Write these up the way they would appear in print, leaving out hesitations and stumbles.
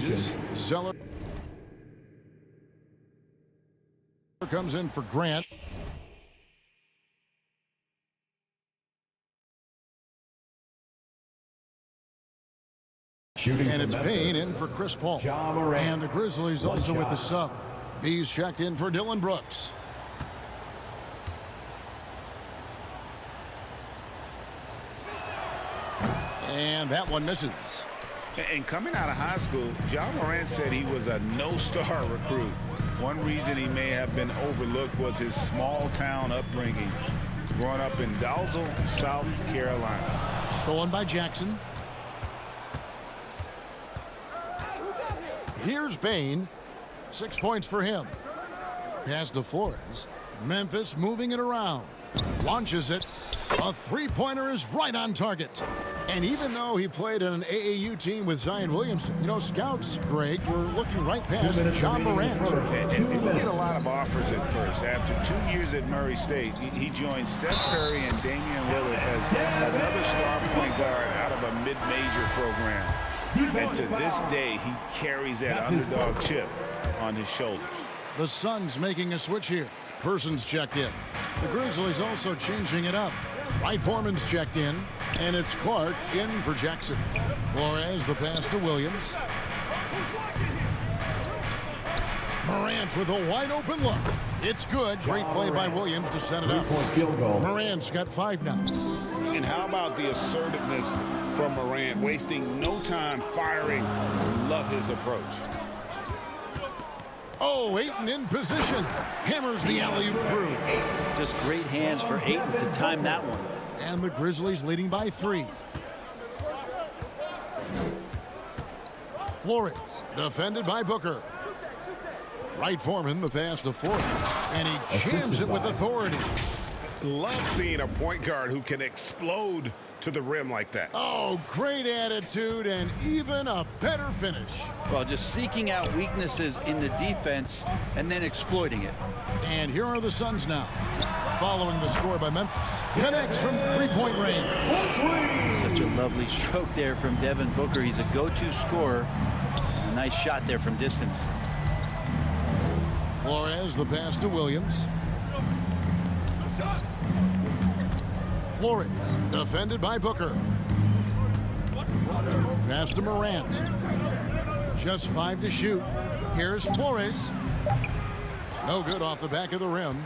changes. Zeller comes in for Grant. And it's Payne in for Chris Paul. And the Grizzlies also with the sub. He's checked in for Dylan Brooks. And that one misses. And coming out of high school, Ja Morant said he was a no-star recruit. One reason he may have been overlooked was his small-town upbringing, growing up in Dalzell, South Carolina. Stolen by Jackson. Here's Payne. 6 points for him. Pass to Flores. Memphis moving it around. Launches it. A three-pointer is right on target. And even though he played on an AAU team with Zion Williamson, you know, scouts, Greg, were looking right past Ja Morant. And didn't get a lot of offers at first. After 2 years at Murray State, he joined Steph Curry and Damian Lillard as another star point guard out of a mid-major program. And to this day, he carries that underdog chip on his shoulders. The Suns making a switch here. Persons checked in. The Grizzlies also changing it up. Wright Foreman's checked in, and it's Clark in for Jackson. Flores the pass to Williams. Morant with a wide open look. It's good. Great play by Williams to set it up. Morant's got 5 now. And how about the assertiveness from Morant, wasting no time firing? Love his approach. Oh, Ayton in position. Hammers the alley-oop through. Just great hands for Ayton to time that one. And the Grizzlies leading by 3. Flores defended by Booker. Wright Foreman the pass to Flores. And he jams it with authority. Love seeing a point guard who can explode to the rim like that. Oh, great attitude and even a better finish. Well, just seeking out weaknesses in the defense and then exploiting it. And here are the Suns now. Following the score by Memphis. Connects from three-point range. Such a lovely stroke there from Devin Booker. He's a go-to scorer. A nice shot there from distance. Flores the pass to Williams. Flores defended by Booker. Pass to Morant. Just 5 to shoot. Here's Flores. No good off the back of the rim.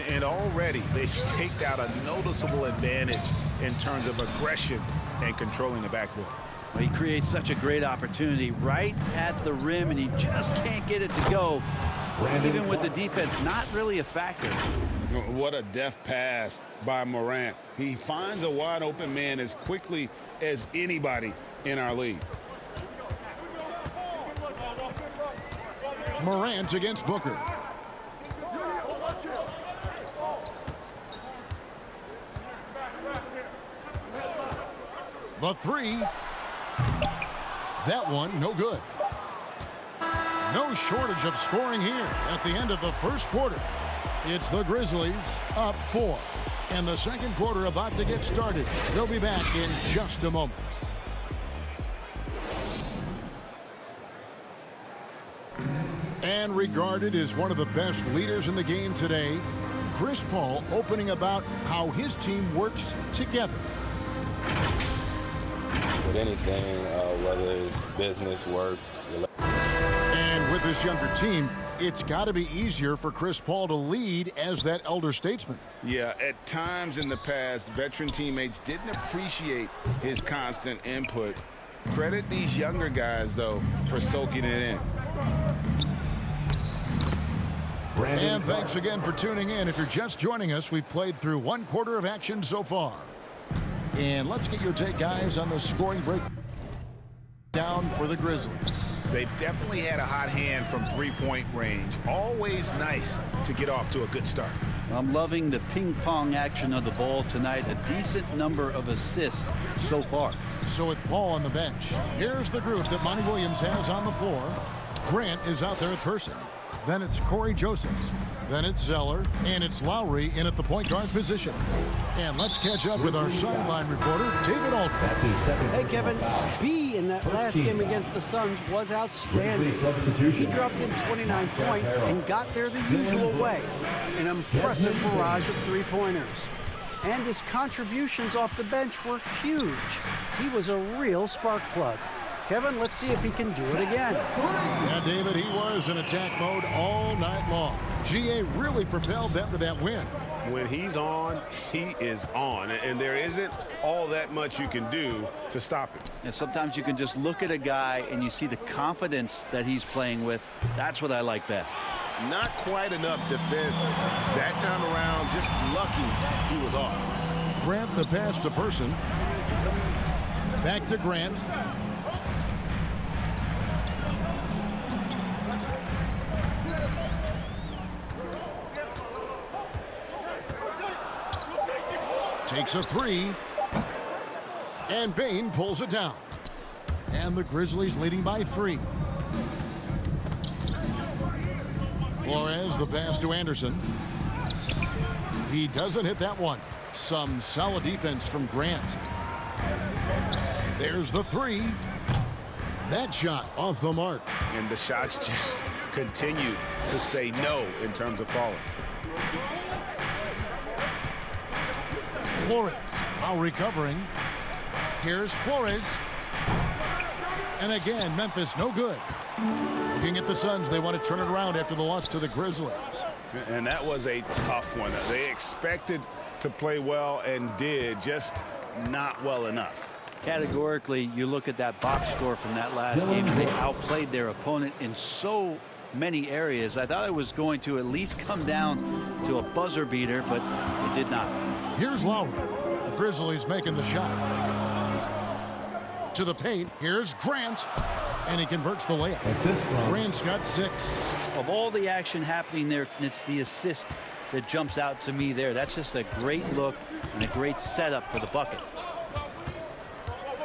And already they've staked out a noticeable advantage in terms of aggression and controlling the backboard. Well, he creates such a great opportunity right at the rim, and he just can't get it to go. Even with the defense not really a factor. What a deft pass by Morant. He finds a wide open man as quickly as anybody in our league. Morant against Booker. The 3. That one no good. No shortage of scoring here at the end of the first quarter. It's the Grizzlies up 4. And the second quarter about to get started. They'll be back in just a moment. And regarded as one of the best leaders in the game today, Chris Paul opening about how his team works together. With anything, whether it's business, work. And with this younger team, it's got to be easier for Chris Paul to lead as that elder statesman. Yeah, at times in the past, veteran teammates didn't appreciate his constant input. Credit these younger guys, though, for soaking it in. And thanks again for tuning in. If you're just joining us, we've played through 1 quarter of action so far. And let's get your take, guys, on the scoring breakdown for the Grizzlies. They've definitely had a hot hand from three-point range. Always nice to get off to a good start. I'm loving the ping-pong action of the ball tonight. A decent number of assists so far. So with Paul on the bench, here's the group that Monty Williams has on the floor. Grant is out there at person. Then it's Corey Joseph. Then it's Zeller. And it's Lowry in at the point guard position. And let's catch up with our sideline reporter, David Aldridge. That's his second. Hey, Kevin, B in that last game against the Suns was outstanding. He dropped in 29 points and got there the usual way. An impressive barrage of three-pointers. And his contributions off the bench were huge. He was a real spark plug. Kevin, let's see if he can do it again. Yeah, David, he was in attack mode all night long. GA really propelled them to that win. When he's on, he is on. And there isn't all that much you can do to stop him. And sometimes you can just look at a guy and you see the confidence that he's playing with. That's what I like best. Not quite enough defense that time around. Just lucky he was off. Grant the pass to Person. Back to Grant. Takes a three. And Bane pulls it down. And the Grizzlies leading by 3. Flores, the pass to Anderson. He doesn't hit that one. Some solid defense from Grant. There's the 3. That shot off the mark. And the shots just continue to say no in terms of falling. Flores now recovering. Here's Flores. And again, Memphis no good. Looking at the Suns, they want to turn it around after the loss to the Grizzlies. And that was a tough one. They expected to play well and did, just not well enough. Categorically, you look at that box score from that last game, and they outplayed their opponent in so many areas. I thought it was going to at least come down to a buzzer beater, but it did not. Here's Lowry. The Grizzlies making the shot. To the paint. Here's Grant. And he converts the layup. Grant's got 6. Of all the action happening there, it's the assist that jumps out to me there. That's just a great look and a great setup for the bucket.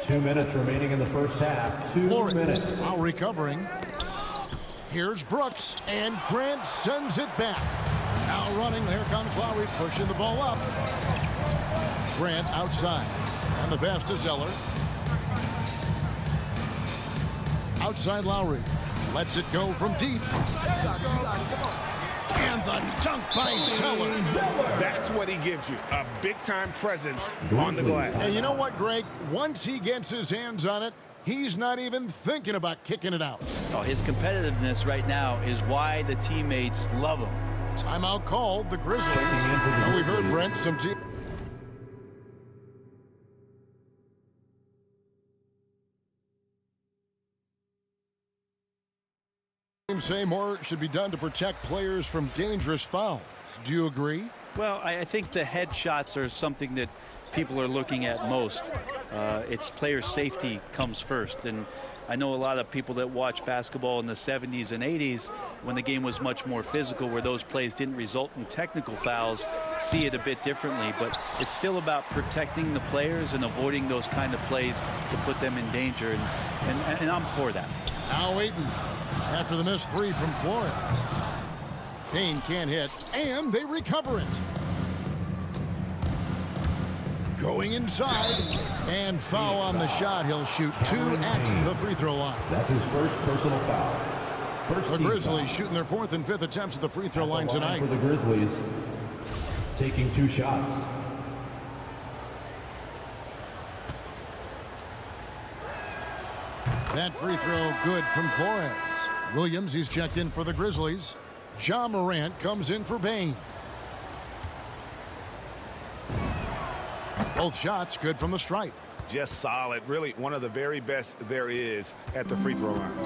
2 minutes remaining in the first half. 2 Flores minutes. while recovering. Here's Brooks. And Grant sends it back. Now running. Here comes Lowry pushing the ball up. Grant outside. And the pass to Zeller. Outside Lowry. Lets it go from deep. And the dunk by Zeller. That's what he gives you, a big-time presence on the glass. And you know what, Greg? Once he gets his hands on it, he's not even thinking about kicking it out. Oh, his competitiveness right now is why the teammates love him. Timeout called, the Grizzlies. Now we've heard, Brent, some team. Say more should be done to protect players from dangerous fouls. Do you agree? Well, I think the headshots are something that people are looking at most. It's player safety comes first. And I know a lot of people that watch basketball in the 70s and 80s when the game was much more physical, where those plays didn't result in technical fouls, see it a bit differently. But it's still about protecting the players and avoiding those kind of plays to put them in danger. And I'm for that. Now Ayton after the missed 3 from Flores. Payne can't hit, and they recover it. Going inside, and foul on the shot. He'll shoot 2 at the free throw line. That's his first personal foul. The Grizzlies shooting their 4th and 5th attempts at the free throw line tonight. For the Grizzlies, taking 2 shots. That free throw good from Flores. Williams, he's checked in for the Grizzlies. Ja Morant comes in for Bane. Both shots good from the stripe. Just solid, really one of the very best there is at the free throw line.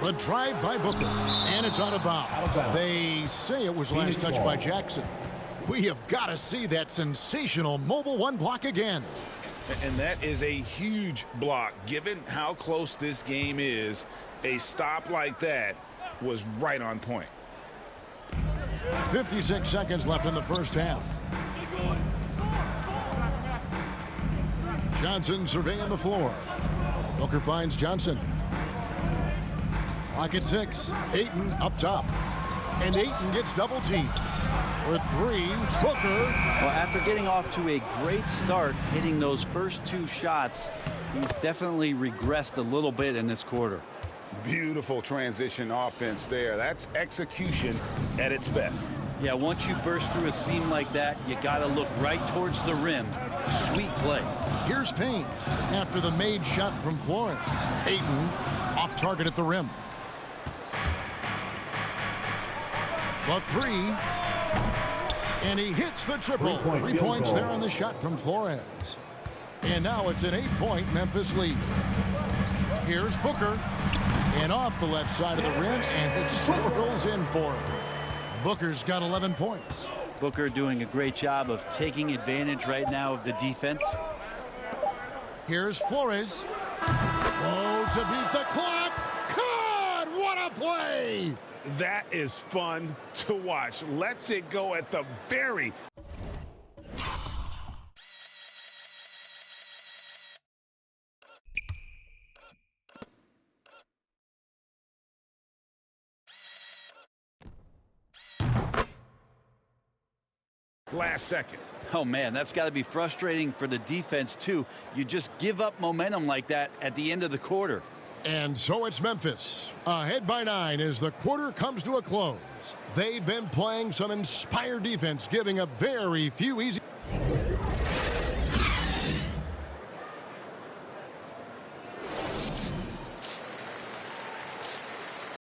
The drive by Booker, and it's out of bounds. They say it was last touched by Jackson. We have got to see that sensational mobile 1 block again. And that is a huge block. Given how close this game is, a stop like that was right on point. 56 seconds left in the first half. Johnson surveying the floor. Booker finds Johnson. Clock at 6. Ayton up top. And Ayton gets double teamed. For 3, Booker. Well, after getting off to a great start, hitting those first 2 shots, he's definitely regressed a little bit in this quarter. Beautiful transition offense there. That's execution at its best. Yeah, once you burst through a seam like that, you got to look right towards the rim. Sweet play. Here's Payne after the made shot from Flores. Ayton off target at the rim. The 3. And he hits the triple. 3 points there on the shot from Flores. And now it's an 8-point Memphis lead. Here's Booker. And off the left side of the rim, and it swirls in for him. Booker's got 11 points. Booker doing a great job of taking advantage right now of the defense. Here's Flores. Oh, to beat the clock. God, what a play! That is fun to watch. Lets it go at the very last second. Oh, man, that's got to be frustrating for the defense, too. You just give up momentum like that at the end of the quarter. And so it's Memphis, ahead by 9 as the quarter comes to a close. They've been playing some inspired defense, giving up very few easy...